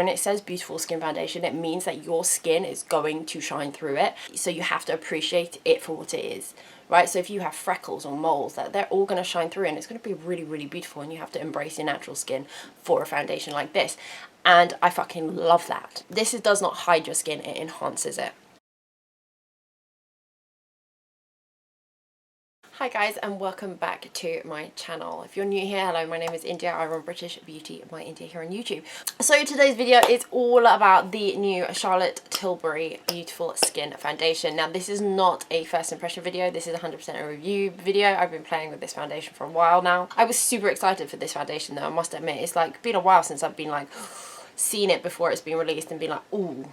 When it says beautiful skin foundation, it means that your skin is going to shine through it. So you have to appreciate it for what it is, right? So if you have freckles or moles, that they're all going to shine through and it's going to be really, really beautiful, and you have to embrace your natural skin for a foundation like this. And I fucking love that. This does not hide your skin, it enhances it. Hi guys, and welcome back to my channel. If you're new here, hello, my name is India. I run British Beauty by India here on YouTube. So today's video is all about the new Charlotte Tilbury Beautiful Skin Foundation. Now this is not a first impression video, this is 100% a review video. I've been playing with this foundation for a while now. I was super excited for this foundation though, I must admit. It's like been a while since I've been like seen it before it's been released and been like, ooh,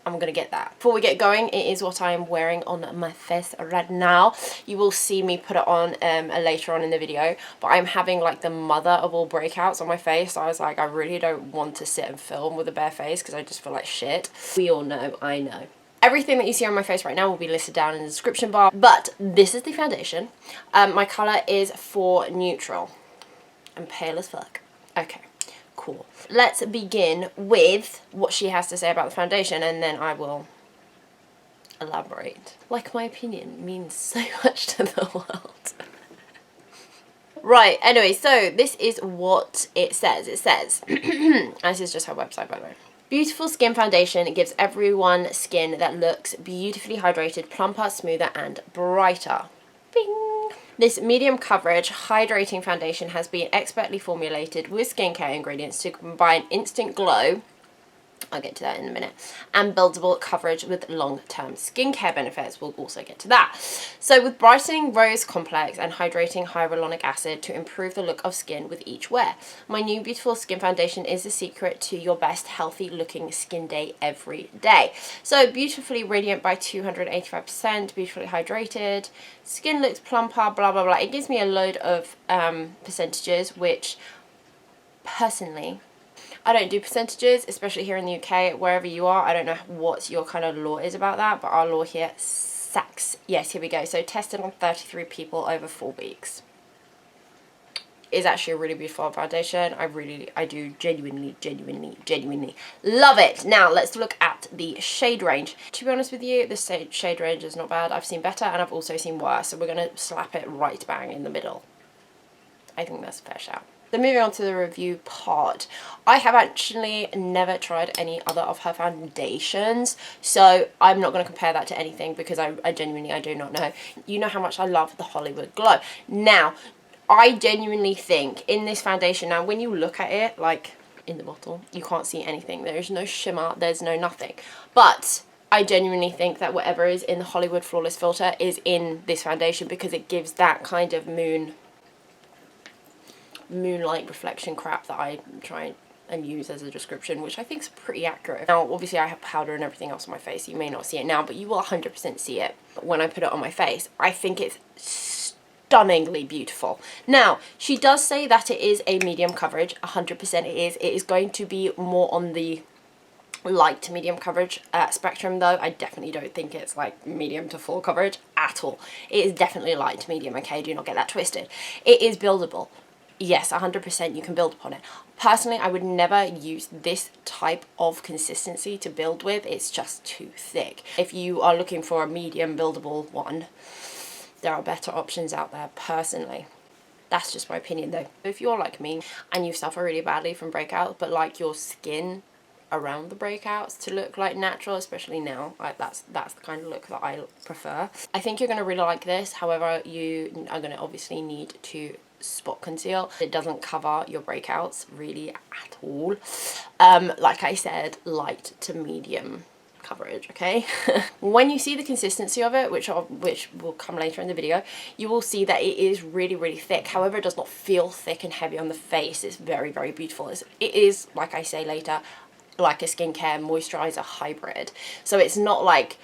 I'm gonna get that. Before we get going, it is what I am wearing on my face right now. You will see me put it on later on in the video, but I'm having like the mother of all breakouts on my face, so I was like, I really don't want to sit and film with a bare face because I just feel like shit. We all know, I know. Everything that you see on my face right now will be listed down in the description bar, but this is the foundation. My colour is 4 Neutral. I'm pale as fuck. Okay. Cool. Let's begin with what she has to say about the foundation, and then I will elaborate. Like my opinion means so much to the world. Right, anyway, so this is what it says. It says, and this is just her website by the way. Beautiful skin foundation. It gives everyone skin that looks beautifully hydrated, plumper, smoother and brighter. Bing! This medium coverage hydrating foundation has been expertly formulated with skincare ingredients to combine instant glow, I'll get to that in a minute, and buildable coverage with long-term skincare benefits. We'll also get to that. So with brightening rose complex and hydrating hyaluronic acid to improve the look of skin with each wear. My new beautiful skin foundation is the secret to your best healthy looking skin day every day. So beautifully radiant by 285%, beautifully hydrated, skin looks plumper, blah blah blah. It gives me a load of percentages, which personally, I don't do percentages, especially here in the UK. Wherever you are, I don't know what your kind of law is about that, but our law here sucks. Yes, here we go. So tested on 33 people over 4 weeks. Is actually a really beautiful foundation. I do genuinely love it. Now let's look at the shade range. To be honest with you, the shade range is not bad. I've seen better and I've also seen worse. So we're going to slap it right bang in the middle. I think that's a fair shout. So moving on to the review part. I have actually never tried any other of her foundations, so I'm not going to compare that to anything because I genuinely do not know. You know how much I love the Hollywood Glow. Now, I genuinely think in this foundation, now when you look at it, like in the bottle, you can't see anything. There is no shimmer, there's no nothing. But I genuinely think that whatever is in the Hollywood Flawless filter is in this foundation because it gives that kind of moonlight reflection crap that I try and use as a description, which I think is pretty accurate. Now obviously I have powder and everything else on my face, you may not see it now, but you will 100% see it when I put it on my face. I think it's stunningly beautiful. Now she does say that it is a medium coverage, 100% it is going to be more on the light to medium coverage spectrum though. I definitely don't think it's like medium to full coverage at all. It is definitely light to medium, okay, do not get that twisted. It is buildable. Yes, 100% you can build upon it. Personally, I would never use this type of consistency to build with. It's just too thick. If you are looking for a medium buildable one, there are better options out there, personally. That's just my opinion though. If you're like me and you suffer really badly from breakouts, but like your skin around the breakouts to look like natural, especially now, that's the kind of look that I prefer. I think you're going to really like this. However, you are going to obviously need to spot conceal. It doesn't cover your breakouts really at all. Like I said, light to medium coverage, okay? When you see the consistency of it, which will come later in the video, you will see that it is really thick. However, it does not feel thick and heavy on the face. It's very beautiful. It is, like I say later, like a skincare moisturiser hybrid. So it's not like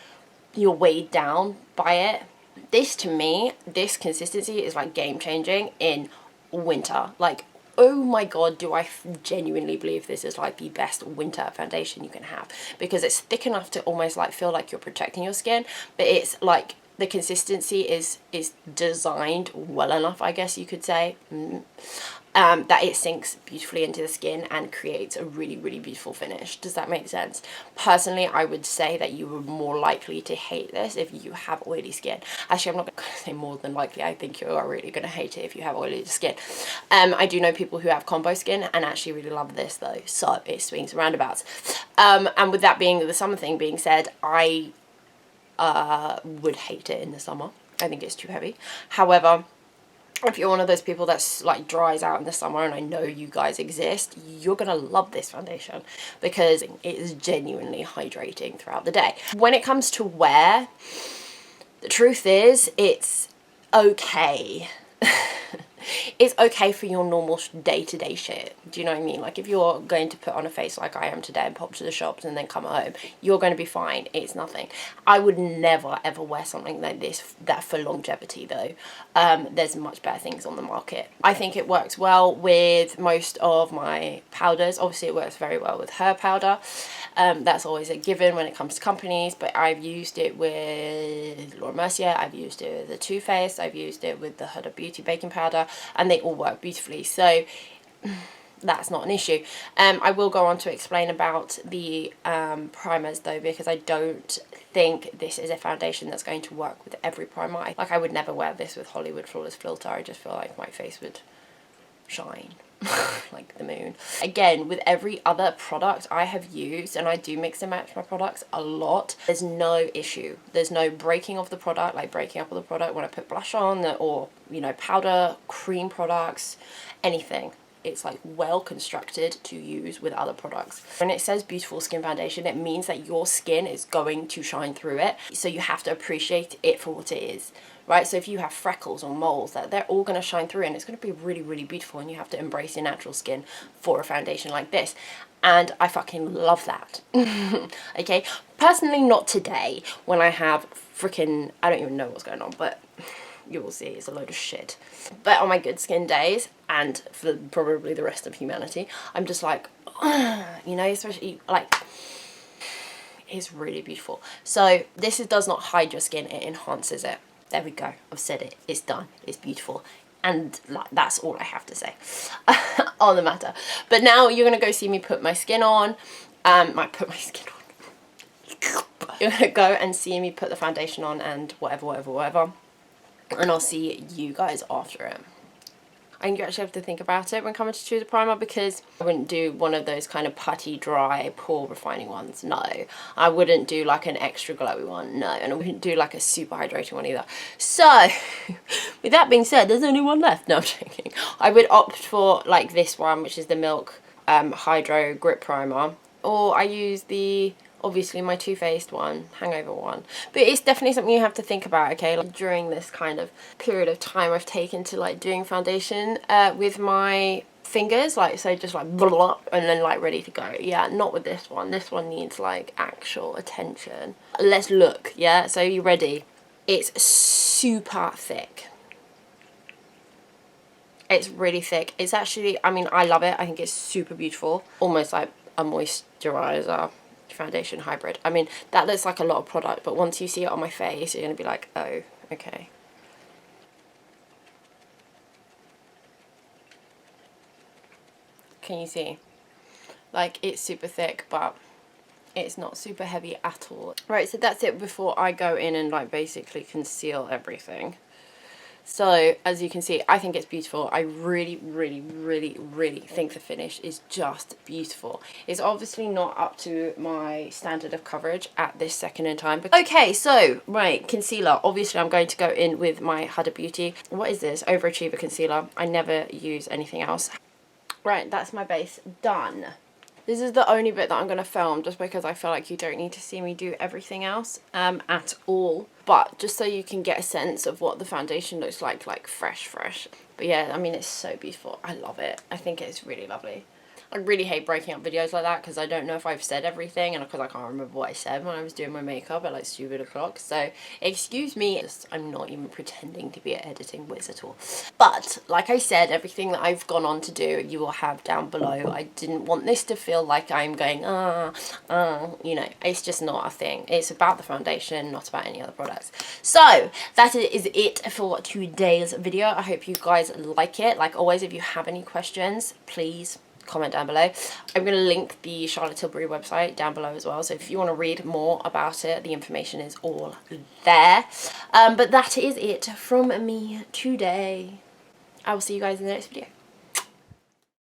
you're weighed down by it. This, to me, this consistency is like game changing in winter. Like, oh my god, do I genuinely believe this is like the best winter foundation you can have, because it's thick enough to almost like feel like you're protecting your skin, but it's like the consistency is designed well enough, I guess you could say. that it sinks beautifully into the skin and creates a really, really beautiful finish. Does that make sense? Personally, I would say that you are more likely to hate this if you have oily skin. Actually, I'm not going to say more than likely. I think you are really going to hate it if you have oily skin. I do know people who have combo skin and actually really love this though, so it swings and roundabouts. And with that being the summer thing being said, I would hate it in the summer. I think it's too heavy. However, if you're one of those people that's like dries out in the summer, and I know you guys exist, you're gonna love this foundation because it is genuinely hydrating throughout the day. When it comes to wear, the truth is it's okay. It's okay for your normal day-to-day shit. Do you know what I mean? Like if you're going to put on a face like I am today and pop to the shops and then come home, you're going to be fine. It's nothing. I would never ever wear something like this for longevity though. There's much better things on the market. I think it works well with most of my powders. Obviously it works very well with hair powder. That's always a given when it comes to companies, but I've used it with Laura Mercier, I've used it with the Too Faced, I've used it with the Huda Beauty baking powder, and they all work beautifully, so that's not an issue. I will go on to explain about the primers though, because I don't think this is a foundation that's going to work with every primer. Like I would never wear this with Hollywood Flawless Filter. I just feel like my face would shine like the moon. Again, with every other product I have used, and I do mix and match my products a lot, there's no issue. There's no breaking of the product, like breaking up of the product when I put blush on, or you know, powder, cream products, anything. It's like well constructed to use with other products. When it says beautiful skin foundation, it means that your skin is going to shine through it, so you have to appreciate it for what it is, right? So if you have freckles or moles, that they're all going to shine through and it's going to be really, really beautiful, and you have to embrace your natural skin for a foundation like this. And I fucking love that. Okay, personally not today when I have freaking, I don't even know what's going on, but you will see it's a load of shit. But on my good skin days, and for probably the rest of humanity, I'm just like, you know, especially like, it's really beautiful. So this does not hide your skin, it enhances it. There we go, I've said it, it's done, it's beautiful. And like, that's all I have to say on the matter. But now you're gonna go see me put my skin on. You're gonna go and see me put the foundation on and whatever. And I'll see you guys after it. I think you actually have to think about it when coming to choose a primer, because I wouldn't do one of those kind of putty, dry, pore refining ones, no. I wouldn't do like an extra glowy one, no. And I wouldn't do like a super hydrating one either. So, with that being said, there's only one left. No, I'm joking. I would opt for like this one, which is the Milk Hydro Grip Primer. Or I use the, obviously my Too Faced one, Hangover one. But it's definitely something you have to think about, okay? Like during this kind of period of time I've taken to like doing foundation with my fingers, like so just like blah, blah, and then like ready to go. Yeah, not with this one. This one needs like actual attention. Let's look, yeah? So you ready? It's super thick. It's really thick. It's actually, I mean, I love it. I think it's super beautiful. Almost like a moisturiser foundation hybrid. I mean, that looks like a lot of product, but once you see it on my face, you're going to be like, oh, okay. Can you see? Like, it's super thick, but it's not super heavy at all. Right, so that's it before I go in and like basically conceal everything. So as you can see, I think it's beautiful. I really think the finish is just beautiful. It's obviously not up to my standard of coverage at this second in time. Okay, so right, concealer. Obviously I'm going to go in with my Huda Beauty. What is this? Overachiever concealer. I never use anything else. Right, that's my base done. This is the only bit that I'm going to film just because I feel like you don't need to see me do everything else at all. But just so you can get a sense of what the foundation looks like fresh. But yeah, I mean, it's so beautiful. I love it. I think it's really lovely. I really hate breaking up videos like that because I don't know if I've said everything and because I can't remember what I said when I was doing my makeup at like stupid o'clock. So excuse me, I'm not even pretending to be an editing whiz at all. But like I said, everything that I've gone on to do you will have down below. I didn't want this to feel like I'm going you know, it's just not a thing. It's about the foundation, not about any other products. So that is it for today's video. I hope you guys like it. Like always, if you have any questions, please comment down below. I'm going to link the Charlotte Tilbury website down below as well, so if you want to read more about it, the information is all there. But that is it from me today. I will see you guys in the next video.